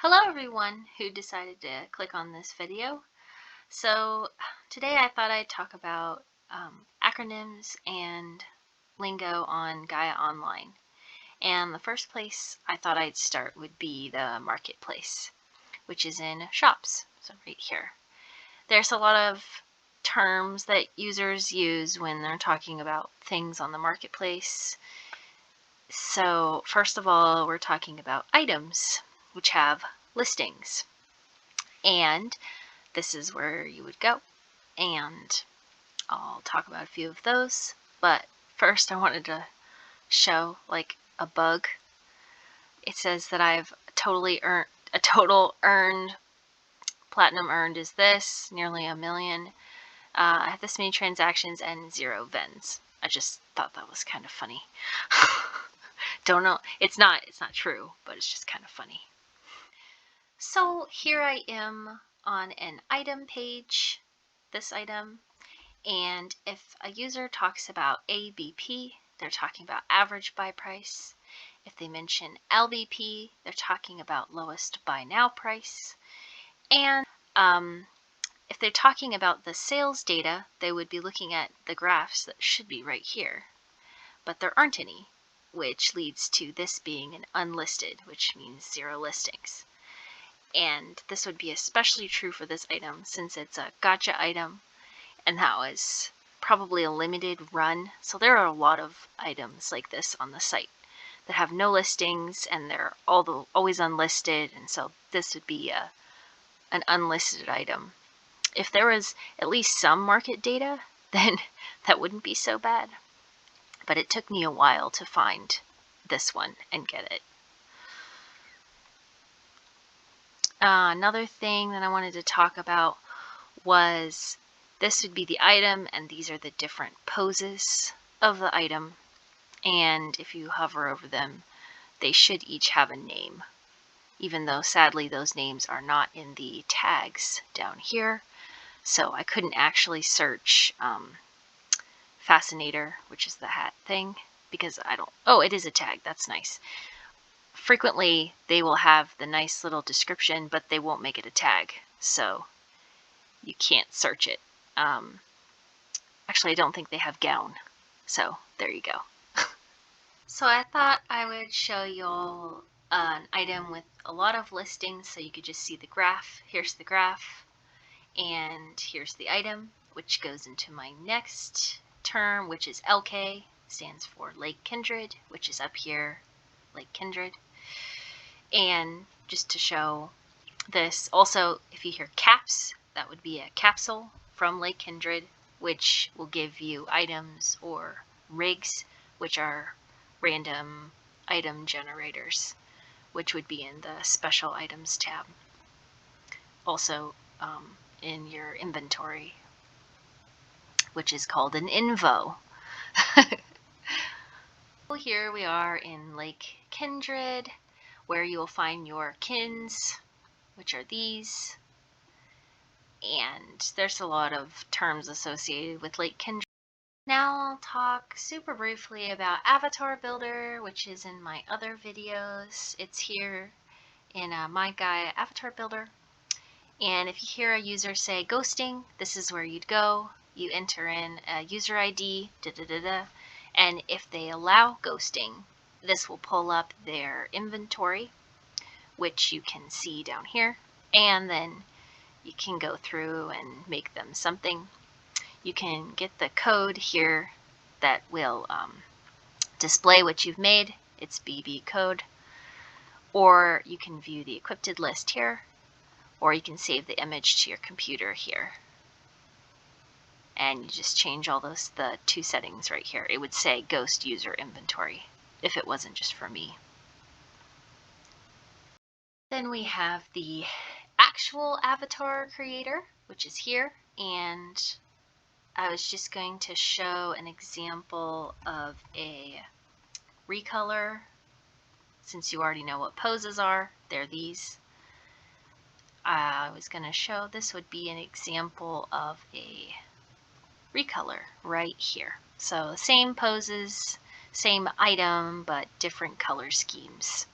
Hello everyone who decided to click on this video. So today I thought I'd talk about acronyms and lingo on Gaia Online. And the first place I thought I'd start would be the marketplace, which is in shops, so right here. There's a lot of terms that users use when they're talking about things on the marketplace. So first of all, we're talking about items, which have listings. And this is where you would go. And I'll talk about a few of those. But first I wanted to show like a bug. It says that I've total earned, platinum earned is this, nearly 1 million. I have this many transactions and 0 vends. I just thought that was kind of funny. Don't know, it's not true, but it's just kind of funny. So here I am on an item page, this item, and if a user talks about ABP, they're talking about average buy price. If they mention LBP, they're talking about lowest buy now price. And if they're talking about the sales data, they would be looking at the graphs that should be right here, but there aren't any, which leads to this being an unlisted, which means 0 listings. And this would be especially true for this item since it's a gotcha item, and that was probably a limited run. So there are a lot of items like this on the site that have no listings and they're always unlisted, and so this would be an unlisted item. If there was at least some market data, then that wouldn't be so bad. But it took me a while to find this one and get it. Another thing that I wanted to talk about was this would be the item, and these are the different poses of the item. And if you hover over them, they should each have a name, even though sadly those names are not in the tags down here. So I couldn't actually search fascinator, which is the hat thing, because oh, it is a tag, that's nice. Frequently they will have the nice little description, but they won't make it a tag, so you can't search it. Actually, I don't think they have gown, so there you go. So I thought I would show you all an item with a lot of listings so you could just see the graph. Here's the graph, and here's the item, which goes into my next term, which is LK, stands for Lake Kindred, which is up here, Lake Kindred. And just to show this, also if you hear caps, that would be a capsule from Lake Kindred, which will give you items, or rigs, which are random item generators, which would be in the special items tab. Also in your inventory, which is called an invo. Here we are in Lake Kindred, where you'll find your kins, which are these. And there's a lot of terms associated with Lake Kindred. Now I'll talk super briefly about Avatar Builder, which is in my other videos. It's here in my Gaia Avatar Builder. And if you hear a user say ghosting, this is where you'd go. You enter in a user ID, and if they allow ghosting, this will pull up their inventory, which you can see down here, and then you can go through and make them something. You can get the code here that will display what you've made. It's BB code. Or you can view the equipped list here, or you can save the image to your computer here. And you just change all the 2 settings right here. It would say ghost user inventory if it wasn't just for me. Then we have the actual avatar creator, which is here, and I was just going to show an example of a recolor. Since you already know what poses are, they're these. I was going to show this would be an example of a recolor right here. So same poses, same item, but different color schemes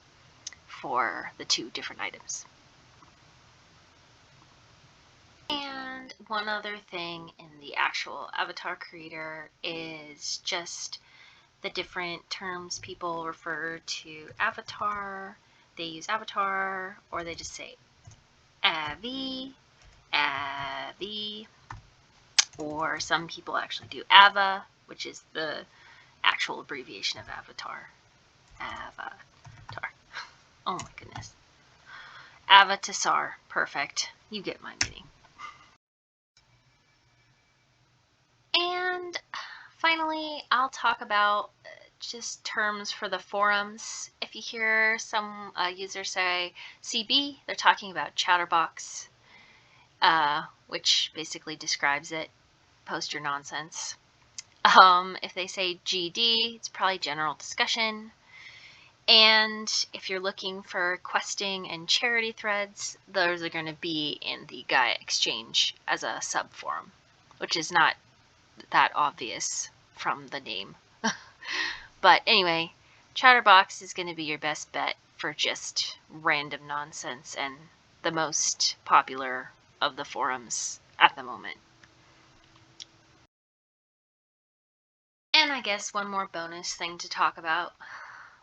for the two different items. And one other thing in the actual avatar creator is just the different terms people refer to avatar. They use avatar, or they just say avi, avi, or some people actually do ava, which is the actual abbreviation of avatar. Avatar. Oh my goodness. Avatar. Perfect. You get my meaning. And finally, I'll talk about just terms for the forums. If you hear some user say CB, they're talking about Chatterbox, which basically describes it. Post your nonsense. If they say GD, it's probably general discussion. And if you're looking for questing and charity threads, those are going to be in the Gaia Exchange as a subforum, which is not that obvious from the name. But anyway, Chatterbox is going to be your best bet for just random nonsense and the most popular of the forums at the moment. And I guess one more bonus thing to talk about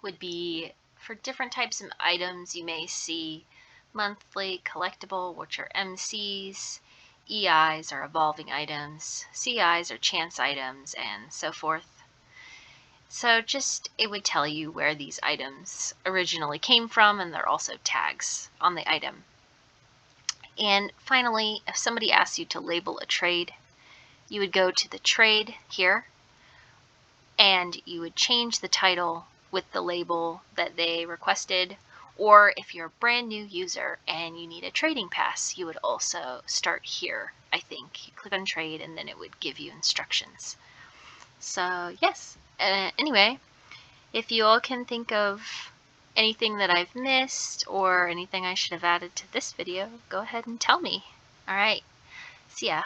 would be for different types of items you may see monthly collectible, which are MCs, EIs are evolving items, CIs are chance items, and so forth. So just it would tell you where these items originally came from, and they're also tags on the item. And finally, if somebody asks you to label a trade, you would go to the trade here, and you would change the title with the label that they requested. Or if you're a brand new user and you need a trading pass, you would also start here, I think. You click on trade and then it would give you instructions. So yes, anyway, if you all can think of anything that I've missed or anything I should have added to this video, go ahead and tell me. All right, see ya.